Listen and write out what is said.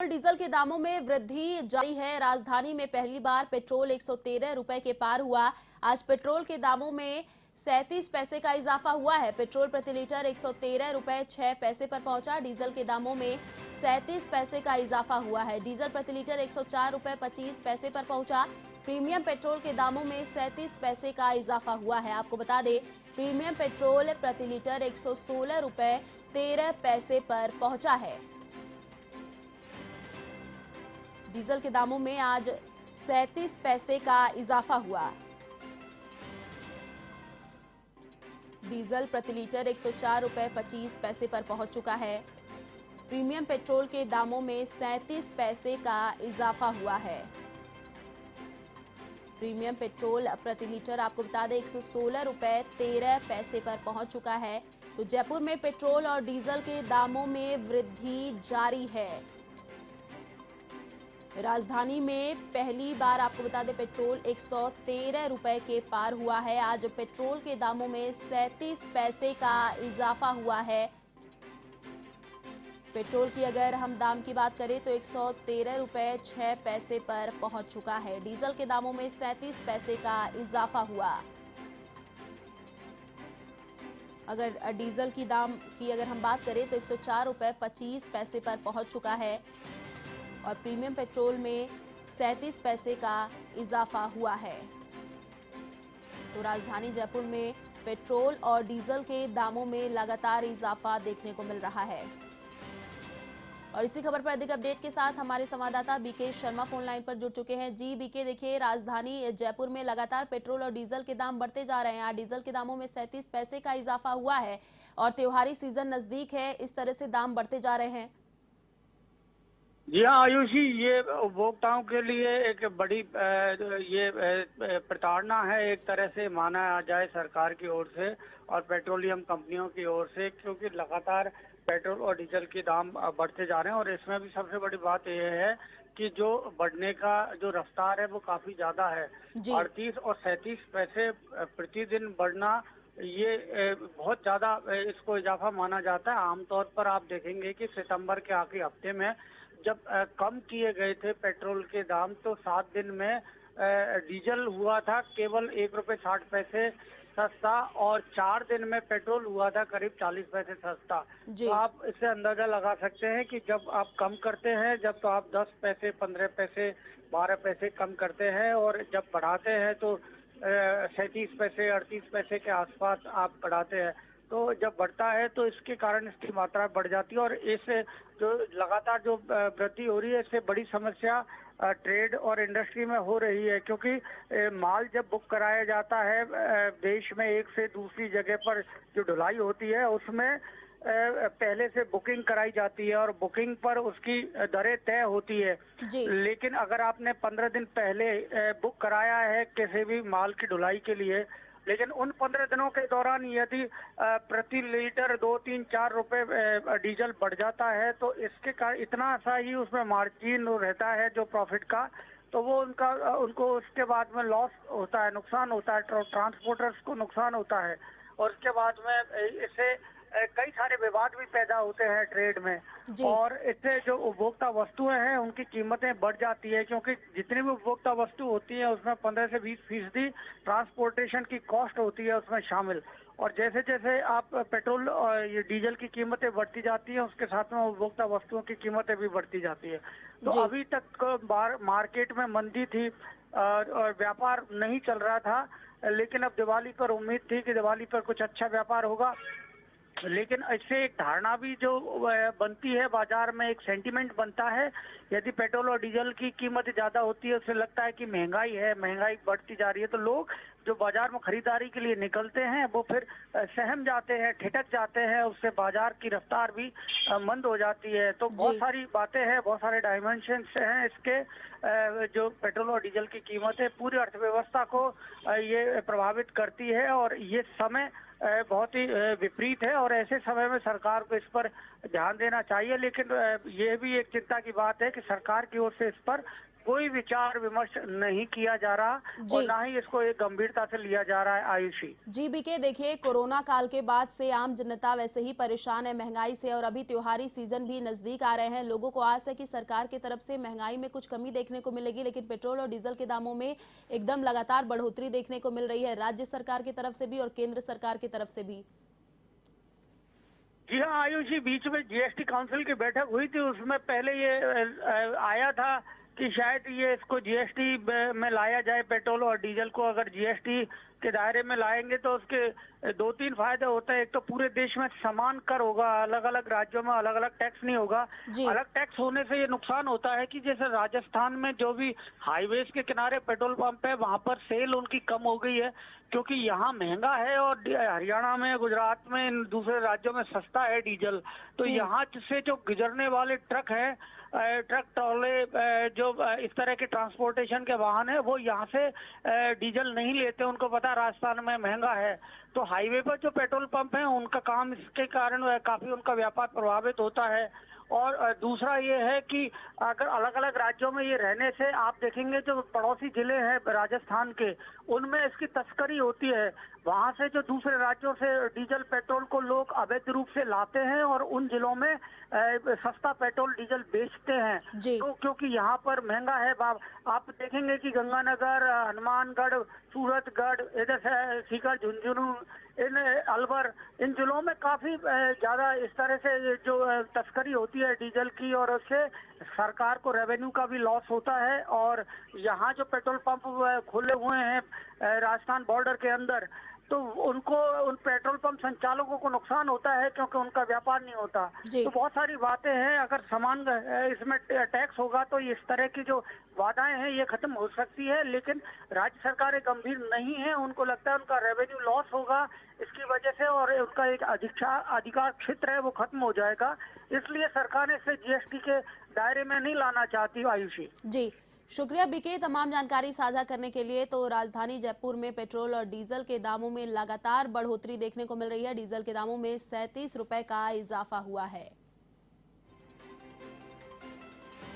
Diesel के दामों में वृद्धि जारी है। राजधानी में पहली बार पेट्रोल 113 रुपए के पार हुआ। आज पेट्रोल के दामों में 37 पैसे का इजाफा हुआ है। पेट्रोल प्रति लीटर 113 रुपए 6 पैसे पर पहुंचा। डीजल के दामों में 37 पैसे का इजाफा हुआ है। डीजल प्रति लीटर 104 रुपए 25 पैसे पर पहुंचा। प्रीमियम पेट्रोल के दामों में 37 पैसे का इजाफा हुआ है। आपको बता दें, प्रीमियम पेट्रोल प्रति लीटर 116 रुपए 13 पैसे पर पहुंचा है। डीजल के दामों में आज 37 पैसे का इजाफा हुआ। डीजल प्रति लीटर 104 रुपए 25 पैसे पर पहुंच चुका है। प्रीमियम पेट्रोल के दामों में 37 पैसे का इजाफा हुआ है। प्रीमियम पेट्रोल प्रति लीटर आपको बता दें 116 रुपए 13 पैसे पर पहुंच चुका है। तो जयपुर में पेट्रोल और डीजल के दामों में वृद्धि जारी है। राजधानी में पहली बार आपको बता दें पेट्रोल 113 रुपए के पार हुआ है। आज पेट्रोल के दामों में 37 पैसे का इजाफा हुआ है। पेट्रोल की अगर हम दाम की बात करें तो 113 रुपए 6 पैसे पर पहुंच चुका है। डीजल के दामों में 37 पैसे का इजाफा हुआ। अगर डीजल की दाम की अगर हम बात करें तो 104 रुपए 25 पैसे पर पहुंच चुका है और प्रीमियम पेट्रोल में 37 पैसे का इजाफा हुआ है। तो राजधानी जयपुर में पेट्रोल और डीजल के दामों में लगातार इजाफा देखने को मिल रहा है। और इसी खबर पर अधिक अपडेट के साथ हमारे संवाददाता बीके शर्मा फोन लाइन पर जुड़ चुके हैं। जी बीके, देखिए राजधानी जयपुर में लगातार पेट्रोल और डीजल के दाम बढ़ते जा रहे हैं। आज डीजल के दामों में 37 पैसे का इजाफा हुआ है और त्योहारी सीजन नजदीक है, इस तरह से दाम बढ़ते जा रहे हैं। जी हाँ आयुषी, ये उपभोक्ताओं के लिए एक बड़ी ये प्रताड़ना है एक तरह से माना जाए सरकार की ओर से और पेट्रोलियम कंपनियों की ओर से, क्योंकि लगातार पेट्रोल और डीजल के दाम बढ़ते जा रहे हैं। और इसमें भी सबसे बड़ी बात यह है कि जो बढ़ने का जो रफ्तार है वो काफी ज्यादा है। 38 और 37 पैसे प्रतिदिन बढ़ना, ये बहुत ज्यादा इसको इजाफा माना जाता है। आमतौर पर आप देखेंगे कि सितंबर के आखिरी हफ्ते में जब कम किए गए थे पेट्रोल के दाम, तो 7 दिन में डीजल हुआ था केवल 1 रुपए 60 पैसे सस्ता और 4 दिन में पेट्रोल हुआ था करीब 40 पैसे सस्ता। तो आप इससे अंदाजा लगा सकते हैं कि जब आप कम करते हैं, जब तो आप 10 पैसे 15 पैसे 12 पैसे कम करते हैं और जब बढ़ाते हैं तो 37 पैसे 38 पैसे के आसपास आप बढ़ाते हैं। तो जब बढ़ता है तो इसके कारण इसकी मात्रा बढ़ जाती है और इससे जो लगातार जो वृद्धि हो रही है, इससे बड़ी समस्या ट्रेड और इंडस्ट्री में हो रही है। क्योंकि माल जब बुक कराया जाता है देश में एक से दूसरी जगह पर जो ढुलाई होती है, उसमें पहले से बुकिंग कराई जाती है और बुकिंग पर उसकी दरें तय होती है। लेकिन अगर आपने 15 दिन पहले बुक कराया है किसी भी माल की ढुलाई के लिए, लेकिन उन 15 दिनों के दौरान यदि प्रति लीटर 2, 3, 4 रुपए डीजल बढ़ जाता है, तो इसके कारण इतना सा ही उसमें मार्जिन रहता है जो प्रॉफिट का, तो वो उनको उसके बाद में लॉस होता है, नुकसान होता है, ट्रांसपोर्टर्स को नुकसान होता है। और उसके बाद में इससे कई सारे विवाद भी पैदा होते हैं ट्रेड में और इससे जो उपभोक्ता वस्तुएं हैं उनकी कीमतें बढ़ जाती है। क्योंकि जितनी भी उपभोक्ता वस्तु होती है उसमें 15 से 20% ट्रांसपोर्टेशन की कॉस्ट होती है उसमें शामिल। और जैसे जैसे आप पेट्रोल और ये डीजल की कीमतें बढ़ती जाती है, उसके साथ में उपभोक्ता वस्तुओं की कीमतें भी बढ़ती जाती है। तो अभी तक मार्केट में मंदी थी और व्यापार नहीं चल रहा था, लेकिन अब दिवाली पर उम्मीद थी कि दिवाली पर कुछ अच्छा व्यापार होगा। लेकिन इससे एक धारणा भी जो बनती है बाजार में, एक सेंटीमेंट बनता है। यदि पेट्रोल और डीजल की कीमत ज्यादा होती है, उससे लगता है कि महंगाई है, महंगाई बढ़ती जा रही है, तो लोग जो बाजार में खरीदारी के लिए निकलते हैं वो फिर सहम जाते हैं, ठिठक जाते हैं, उससे बाजार की रफ्तार भी मंद हो जाती है। तो बहुत सारी बातें हैं, बहुत सारे डायमेंशंस हैं इसके। जो पेट्रोल और डीजल की कीमत है पूरी अर्थव्यवस्था को ये प्रभावित करती है और ये समय बहुत ही विपरीत है और ऐसे समय में सरकार को इस पर ध्यान देना चाहिए। लेकिन ये भी एक चिंता की बात है कि सरकार की ओर से इस पर कोई विचार विमर्श नहीं किया जा रहा जी। और ना ही इसको एक गंभीरता से लिया जा रहा है आयुषी। जी बीके, देखिए कोरोना काल के बाद से आम जनता वैसे ही परेशान है महंगाई से, और अभी त्योहारी सीजन भी नजदीक आ रहे हैं। लोगों को आस है कि सरकार की तरफ से महंगाई में कुछ कमी देखने को मिलेगी, लेकिन पेट्रोल और डीजल के दामों में एकदम लगातार बढ़ोतरी देखने को मिल रही है, राज्य सरकार की तरफ से भी और केंद्र सरकार की तरफ से भी। जी हाँ आयुषी, बीच में जीएसटी काउंसिल की बैठक हुई थी, उसमें पहले ये आया था कि शायद ये इसको जीएसटी में लाया जाए। पेट्रोल और डीजल को अगर जीएसटी के दायरे में लाएंगे तो उसके दो तीन फायदे होते हैं। एक तो पूरे देश में समान कर होगा, अलग अलग राज्यों में अलग अलग टैक्स नहीं होगा। अलग टैक्स होने से ये नुकसान होता है कि जैसे राजस्थान में जो भी हाईवेज के किनारे पेट्रोल पंप है वहां पर सेल उनकी कम हो गई है, क्योंकि यहाँ महंगा है और हरियाणा में, गुजरात में, इन दूसरे राज्यों में सस्ता है डीजल। तो यहाँ से जो गुजरने वाले ट्रक है, ट्रक ट्रॉले, जो इस तरह के ट्रांसपोर्टेशन के वाहन है, वो यहाँ से डीजल नहीं लेते। उनको पता राजस्थान में महंगा है, तो हाईवे पर जो पेट्रोल पंप है उनका काम इसके कारण काफी उनका व्यापार प्रभावित होता है। और दूसरा ये है कि अगर अलग अलग राज्यों में ये रहने से आप देखेंगे जो पड़ोसी जिले हैं राजस्थान के, उनमें इसकी तस्करी होती है। वहां से जो दूसरे राज्यों से डीजल पेट्रोल को लोग अवैध रूप से लाते हैं और उन जिलों में सस्ता पेट्रोल डीजल बेचते हैं। तो क्योंकि यहाँ पर महंगा है, आप देखेंगे कि गंगानगर, हनुमानगढ़, सूरतगढ़, इधर से सीकर, झुंझुनू, इन अलवर, इन जिलों में काफी ज्यादा इस तरह से जो तस्करी होती है डीजल की, और उससे सरकार को रेवेन्यू का भी लॉस होता है। और यहाँ जो पेट्रोल पंप खुले हुए हैं राजस्थान बॉर्डर के अंदर, तो उनको, उन पेट्रोल पंप संचालकों को नुकसान होता है क्योंकि उनका व्यापार नहीं होता। तो बहुत सारी बातें हैं। अगर समान इसमें टैक्स होगा तो इस तरह की जो वादाएं हैं ये खत्म हो सकती है, लेकिन राज्य सरकारें गंभीर नहीं है। उनको लगता है उनका रेवेन्यू लॉस होगा इसकी वजह से, और उनका एक अधिकार क्षेत्र है वो खत्म हो जाएगा। इसलिए सरकार इसे जीएसटी के दायरे में नहीं लाना चाहती आयुषी। जी, शुक्रिया बीके तमाम जानकारी साझा करने के लिए। तो राजधानी जयपुर में पेट्रोल और डीजल के दामों में लगातार बढ़ोतरी देखने को मिल रही है। डीजल के दामों में 37 रुपए का इजाफा हुआ है।